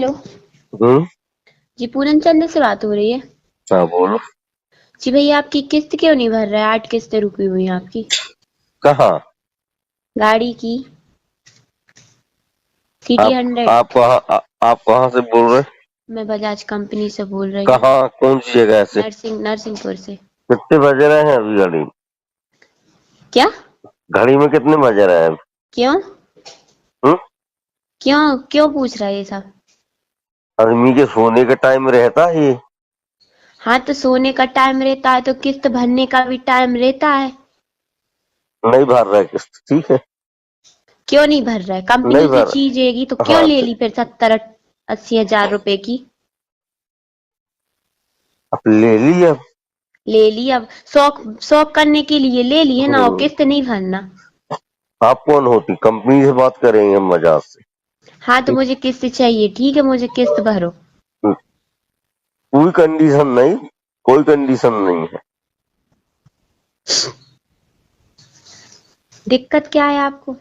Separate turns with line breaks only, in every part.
Hello
हम्म।
जी, पूनम चंद से बात हो रही है।
हाँ बोलो।
जी भैया, आपकी किस्त क्यों नहीं भर रहा है? 8 किस्तें रुकी हुई हैं आपकी
कहाँ?
गाड़ी की, सिटी
आप
100।
आप कहाँ से बोल रहे?
मैं बजाज कंपनी से बोल रही हूँ।
कहाँ, कौन सी जगह से?
नरसिंहपुर से।
कितने बज रहे हैं अभी घड़ी में?
क्या?
घड़ी में कितने बज रहे हैं?
क्यों?
हम्म।
क्यों क्यों पूछ रहा है ये सब?
आदमी के सोने का टाइम रहता है ये।
हाँ, तो सोने का टाइम रहता है तो किस्त भरने का भी टाइम रहता है।
नहीं भर रहा है किस्त, ठीक है।
क्यों नहीं भर रहा है?
नहीं
कंपनी की
भर।
चीज हैगी तो क्यों
हाँ
ले
तो
ली फिर 70-80 हजार रुपए की?
अब ले ली अब।
ले ली अब। शौक शौक करने के लिए ले लिए ना, और
हम्म।
किस्त नहीं भरना।
आप कौन होती? कंपनी से बात करेंगे हम मजाक से।
हाँ, तो मुझे किस्त चाहिए, ठीक है, मुझे किस्त भरो।
हम्म, कोई कंडीशन नहीं, कोई कंडीशन नहीं है।
दिक्कत क्या है आपको?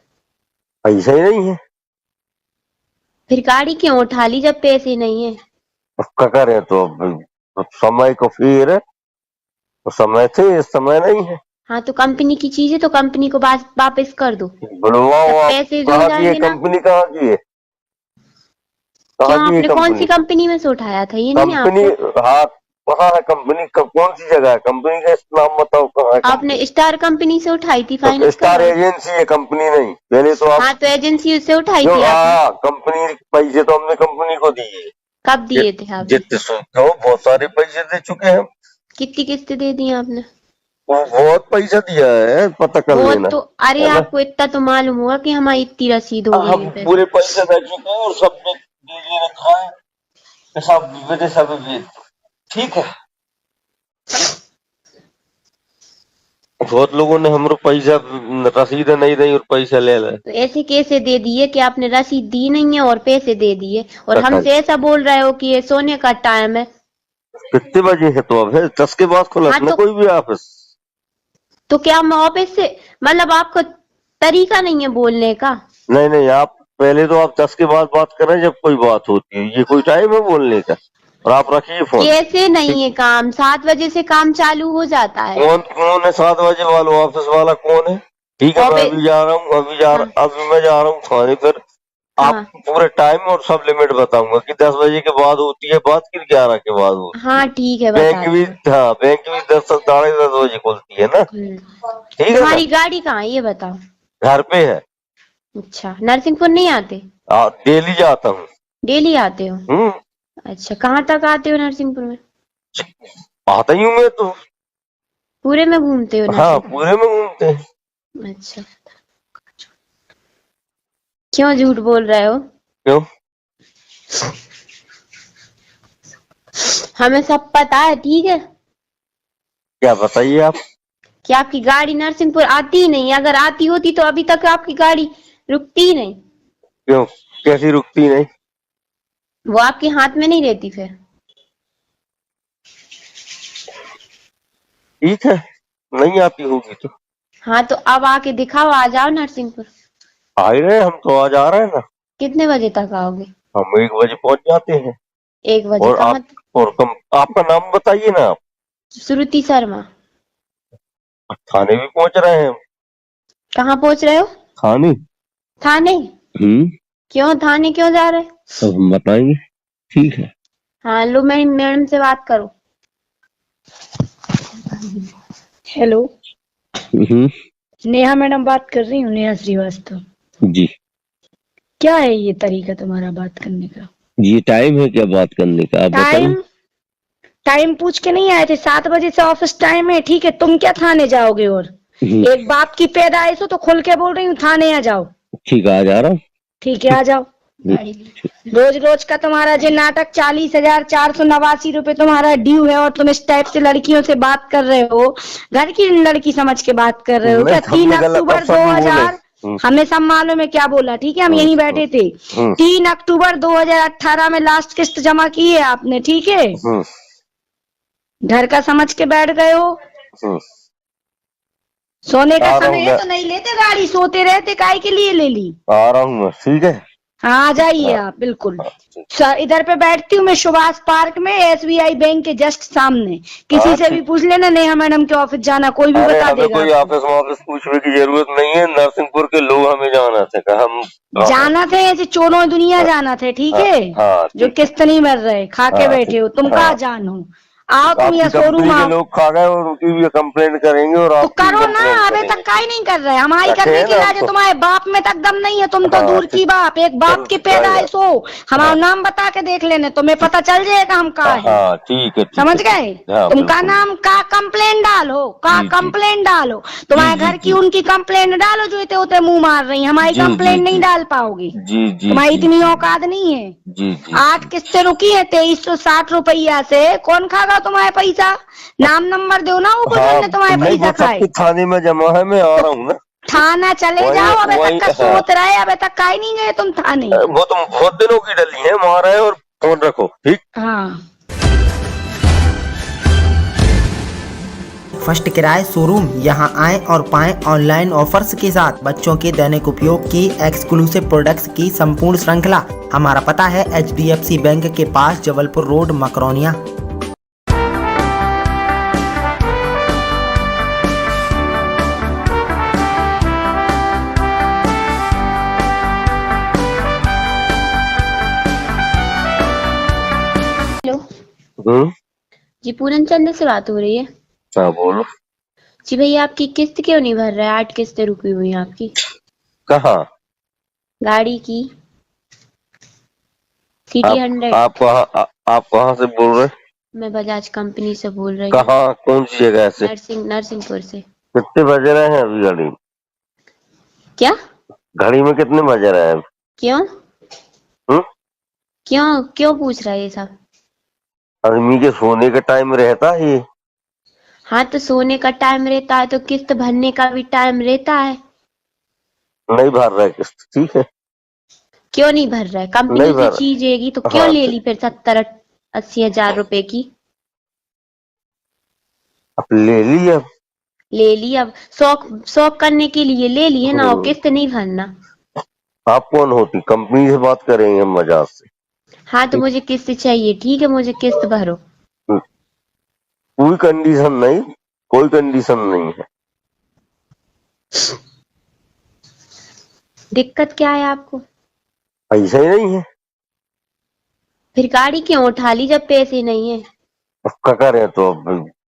पैसा ही नहीं है।
फिर गाड़ी क्यों उठा ली जब पैसे नहीं है?
अब क्या करें तो अब समय को फिर है, तो समय थे, इस समय नहीं है।
हाँ, तो कंपनी की चीज है तो कंपनी को वापस कर दो।
बुलवाओ
तब
आप।
पैसे हो
कहाँ की है
जाएंगे ना।
कंपनी, कहाँ की है? कहाँ
क्यों,
की है
आपने कौन सी
कंपनी?
कंपनी में से उठाया था? ये नहीं है
कंपनी।
आपको?
हाँ। कहाँ है कंपनी कौन सी जगह है कंपनी का नाम बताओ, कहाँ है कंपनी?
आपने स्टार कंपनी से उठाई थी,
तो
फाइनेंस
स्टार
करवाई।
एजेंसी है, कंपनी नहीं। पहले तो आप
हाँ, तो एजेंसी से उठाई
जो
थी आपने।
कंपनी पैसे तो हमने कंपनी को दिए।
कब दिए थे आपने?
जितने सोचते हो बहुत सारे पैसे दे चुके हैं हम।
कितनी किस्तें दे दी आपने?
वो बहुत पैसा दिया है, पता कर
वो
लेना।
तो, अरे
है ना?
आपको इतना तो मालूम होगा कि हमारी इतनी रसीद हो गई
हम
है पैसे।
पूरे पैसे दे चुके हैं और सब दे दे रखा है। सब मेरे सब भी ठीक है। बहुत लोगों ने हमरो पैसा, रसीद नहीं दी और पैसा ले ले।
तो ऐसे कैसे दे दिए कि आपने रसीद दी नहीं है और पैसे दे दिए, और हमसे ऐसा बोल रहे हो कि ये सोने का टाइम है?
कितने बजे है तो? अब है 10 के बाद खुला
हाँ,
ना कोई भी ऑफिस।
तो क्या मैं ऑफिस से, मतलब आपको तरीका नहीं है बोलने का?
नहीं नहीं, आप पहले तो आप 10 के बाद बात करें जब कोई बात होती है, ये कोई टाइम है बोलने का? और आप रखिए फोन।
कैसे नहीं
ठीक।
है काम? 7 बजे से काम चालू हो जाता है।
कौन कौन है 7 बजे वाला ऑफिस वाला कौन है? ठीक है, मैं
ऑफिस।
अभी जा रहा हूँ,
हाँ।
अभी मैं जा रहा हूँ थाने पर। आप
हाँ।
पूरे टाइम और सब लिमिट बताऊंगा कि 10 बजे के बाद होती है बात कि 11 के बाद होती है।
हाँ, ठीक है,
बैंक
बता
भी,
दो।
हाँ बैंक भी 10 साढ़े 10 बजे खुलती है ना। ठीक है ना?
तुम्हारी गाड़ी कहाँ है ये बताओ?
घर पे है।
अच्छा, नरसिंहपुर नहीं आते?
डेली जाता हूँ।
डेली आते हो?
हम्म।
अच्छा, कहाँ तक आते हो नरसिंहपुर में?
आता ही हूँ मैं तो।
पूरे में घूमते हो
हाँ
नरसिंहपुर?
पूरे में घूमते हैं।
अच्छा, क्यों झूठ बोल रहे हो?
क्यों?
हमें सब पता है, ठीक है।
क्या बताइए आप?
कि आपकी गाड़ी नरसिंहपुर आती ही नहीं। अगर आती होती तो अभी तक आपकी गाड़ी रुकती ही नहीं।
क्यों? कैसी रुकती नहीं?
वो आपके हाथ में नहीं रहती फिर।
ठीक है, नहीं आती होगी तो।
हाँ, तो अब आके दिखाओ, आ जाओ नरसिंहपुर।
आ ही रहे, हम तो आज आ रहे हैं ना।
कितने बजे तक आओगे?
हम 1 बजे पहुंच जाते हैं।
1 बजे
और
कहाँ?
आप, और आपका नाम बताइए ना आप।
श्रुति शर्मा।
थाने भी पहुंच रहे हैं हम।
कहाँ पहुंच रहे हो?
थाने।
थाने? क्यों थाने क्यों जा रहे?
अब हम बताएंगे। ठीक है।
हाँ, लो, मैडम से बात करो।
हेलो,
हम्म।
नेहा मैडम बात कर रही हूँ, नेहा श्रीवास्तव।
जी।
क्या है ये तरीका तुम्हारा बात करने का?
ये टाइम है क्या बात करने का, आप बताइए।
टाइम? टाइम पूछ के नहीं आए थे? 7 बजे से ऑफिस टाइम है, ठीक है। तुम क्या थाने जाओगे? और एक बाप की पैदाइश हो तो खुल के बोल रही हूँ, थाने आ जाओ।
ठीक है, आ जा रहा हूँ।
ठीक है, आ जाओ। रोज रोज का तुम्हारा जो नाटक, 40,489 तुम्हारा ड्यू है, और तुम इस टाइप से लड़कियों से बात कर रहे हो। घर की लड़की समझ के बात कर रहे हो क्या? 3 अक्टूबर 2000, हमें सब मालूम है क्या बोला, ठीक है। हम यहीं बैठे थे। 3 अक्टूबर 2018 में लास्ट किस्त जमा की है आपने, ठीक है। घर का समझ के बैठ गए हो। सोने का समय है तो नहीं लेते गाड़ी, सोते रहते, काहे के लिए ले ली?
आ रहा हूँ मैं, ठीक है।
हाँ आ जाइए आप बिल्कुल। सर इधर पे बैठती हूँ मैं सुभाष पार्क में, SBI बैंक के जस्ट सामने। किसी से भी पूछ लेना, नेहा मैडम के ऑफिस जाना, कोई भी
अरे
बता
हमें
देगा
कोई
आपको।
ऑफिस पूछने की जरूरत नहीं है। नरसिंहपुर के लोग हमें जाना थे, हम
जाना थे ऐसे चोरों दुनिया जाना थे, ठीक है।
हाँ,
जो
ठीक है।
किस्त नहीं भर रहे, खा के
हाँ,
बैठे हो तुम,
हाँ।
कहाँ जान हो। आओ तुम
आपकी
या शोरूम
कंपनी के
आओ
लोग खा गए और उनकी भी कंप्लेंट करेंगे और
तो
आपकी
करो ना।
कंप्लेंट
अबे तक
करेंगे।
का ही नहीं कर रहे, हमारी
रखे
करने
हैं
की
ना
लाज है,
हमको।
तुम्हारे बाप में तक दम नहीं है, तुम तो
हाँ,
दूर की बाप, एक बाप की पैदाइश हो। हमारा नाम बता के देख लेने, तुम्हें पता चल जाएगा हम कहाँ हैं।
हाँ, ठीक है, ठीक
समझ
है।
गए।
हाँ,
तुमका
बिल्कुल।
नाम का कंप्लेन डालो, का
जी, जी।
कंप्लेन डालो। तुम्हारे
जी,
घर की
जी।
उनकी कंप्लेन डालो जो इतने उतने मुंह मार रही, हमारी
जी, जी,
कंप्लेन नहीं
जी।
डाल पाओगी।
जी, जी,
तुम्हारी
जी,
इतनी
जी।
औकात नहीं है।
जी, जी,
8 किस्तें रुकी है 2360 रुपया से, कौन खागा तुम्हारे पैसा। नाम नंबर दो ना, वो बुजुर्ग
हाँ,
ने तुम्हारे
नहीं वो
पैसा
सब
खाए।
कुछ थाने में जमा है, मैं आ रहा हूँ ना।
थाना चले जाओ, अबे तक का सोच रहे, अबे तक का ही नहीं गए तुम थाने।
वो तुम बहुत दिनों की डली है, वहां रहे और फोन रखो, ठीक।
हाँ
फर्स्ट किराए शोरूम, यहाँ आएं और पाएं ऑनलाइन ऑफर्स के साथ बच्चों के दैनिक उपयोग की एक्सक्लूसिव प्रोडक्ट्स की संपूर्ण श्रृंखला। हमारा पता है HDFC बैंक के पास, जबलपुर रोड, मकरौनिया।
हेलो जी, पूरन चंद से बात हो रही है।
हाँ, बोलो।
जी भैया, आपकी किस्त क्यों नहीं भर रहा है? 8 किस्तें रुकी हुई हैं आपकी।
कहाँ?
गाड़ी की सिटी 100।
आप कहाँ से बोल रहे?
मैं बजाज कंपनी से बोल रही हूँ।
कहाँ, कौन सी जगह से?
नरसिंहपुर से।
कितने बज रहे हैं अभी गाड़ी में?
क्या?
घड़ी में कितने बज रहे हैं?
क्यों
हम्म?
क्यों क्यों पूछ रहा है ये सब?
आदमी के सोने का टाइम रहता है ये।
हाँ, तो सोने का टाइम रहता है तो किस्त भरने का भी टाइम रहता है।
नहीं भर रहा है किस्त, ठीक है।
क्यों नहीं भर रहा है? कंपनी
नहीं
की
भर।
चीज रहेगी तो क्यों
हाँ,
ले ली फिर 70-80 हजार रुपए की?
अब ले ली। अब
ले ली, अब शौक करने के लिए ले लिए ना, और किस्त नहीं भरना।
आप कौन होती? कंपनी से बात करेंगे हम मजाक से।
हाँ, तो मुझे किस्त चाहिए, ठीक है, मुझे किस्त भरो।
कोई कंडीशन नहीं, कोई कंडीशन नहीं है।
दिक्कत क्या है आपको?
पैसा ही नहीं है।
फिर गाड़ी क्यों उठा ली जब पैसे नहीं है?
अब क्या करें, तो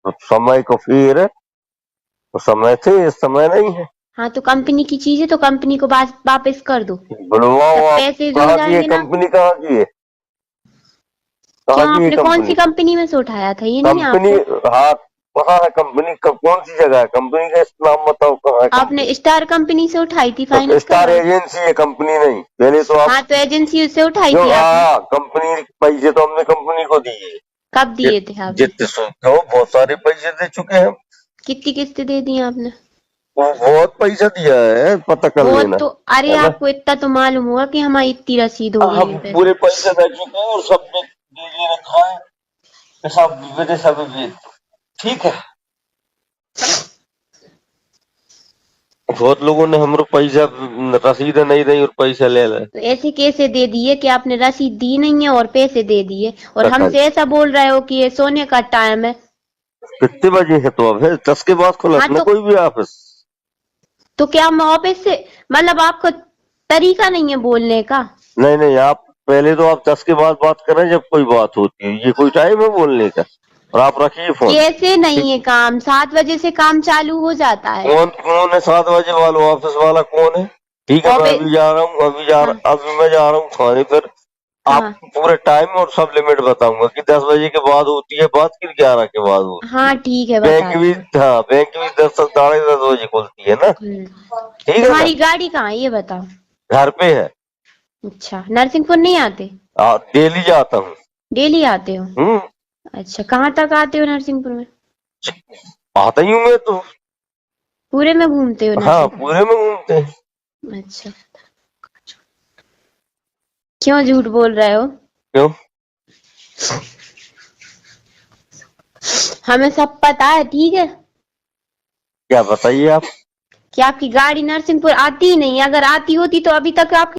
अब समय को फिर है, तो समय थे, इस समय नहीं है।
हाँ, तो कंपनी की चीज है तो कंपनी को वापस कर दो।
बुलवाओ
जब
आप।
पैसे जो
कहाँ की है
जाएंगे ना।
कंपनी? कहाँ की है?
क्यों,
कहाँ की है
आपने कौन सी
कंपनी?
कंपनी में से उठाया था? ये नहीं है
कंपनी,
आपको?
हाँ, कहाँ है कंपनी? कौन सी जगह है कंपनी का? नाम बताओ, कहाँ है
आपने
कंपनी?
स्टार कंपनी से उठाई थी
तो
फाइनेंस
स्टार
करवा?
एजेंसी है, कंपनी नहीं। पहले तो आप
हाँ, तो एजेंसी से उठाई
जो,
थी आपने।
हाँ, कंपनी पैसे तो हमने कंपनी को दिए।
कब दिए थे आपने?
जितने सुनते हो बहुत सारे पैसे दे चुके हैं।
कितनी किस्तें दे दी आपने?
वो बहुत पैसा दिया है, पता कर
वो
लेना।
तो, अरे
है ना?
आपको इतना तो मालूम होगा कि हमारी इतनी रसीद हो गई
हम
है पैसे।
पूरे पैसे दे चुके हैं और सब दे रखा है, सब मेरे सब भी, ठीक है। बहुत लोगों ने हमरो पैसा, रसीद नहीं दी और पैसा ले ले।
तो ऐसे कैसे दे दिए कि आपने रसीद दी नहीं है और पैसे दे दिए, और हमसे ऐसा बोल रहे हो कि ये सोने का टाइम है।
कितने बजे है तो? अब है 10 के बाद खुला
हाँ,
ना
तो
कोई भी ऑफिस।
तो क्या हम ऑफिस से, मतलब आपको तरीका नहीं है बोलने का?
नहीं नहीं, आप पहले तो आप 10 के बाद बात करें जब कोई बात होती है। ये कोई टाइम है बोलने का? और आप रखिए फोन।
कैसे नहीं है काम? 7 बजे से काम चालू हो जाता है।
कौन है 7 बजे वाला? ऑफिस वाला कौन है? ठीक है, मैं अभी जा रहा हूँ, अभी मैं जा रहा हूँ थाने पर। आप
हाँ।
पूरे टाइम और सब लिमिट बताऊंगा कि 10 बजे के बाद होती है बात कि 11 के बाद होती है।
हाँ, ठीक है,
बैंक
बता
भी, हाँ, बैंक भी 10 साढ़े 10 बजे खुलती है ना, ठीक है ना?
तुम्हारी गाड़ी कहाँ है ये बताओ?
घर पे है।
अच्छा, नरसिंहपुर नहीं आते?
डेली जाता हूँ।
डेली आते हो? अच्छा, कहाँ तक आते हो नरसिंहपुर में?
आता ही हूँ मैं तो।
पूरे में घूमते हो
हाँ,
नरसिंहपुर?
पूरे में घूमते हैं।
अच्छा, क्यों झूठ बोल रहे हो?
क्यों?
हमें सब पता है, ठीक है।
क्या बताइए आप?
कि आपकी गाड़ी नरसिंहपुर आती ही नहीं है। अगर आती होती तो अभी तक आप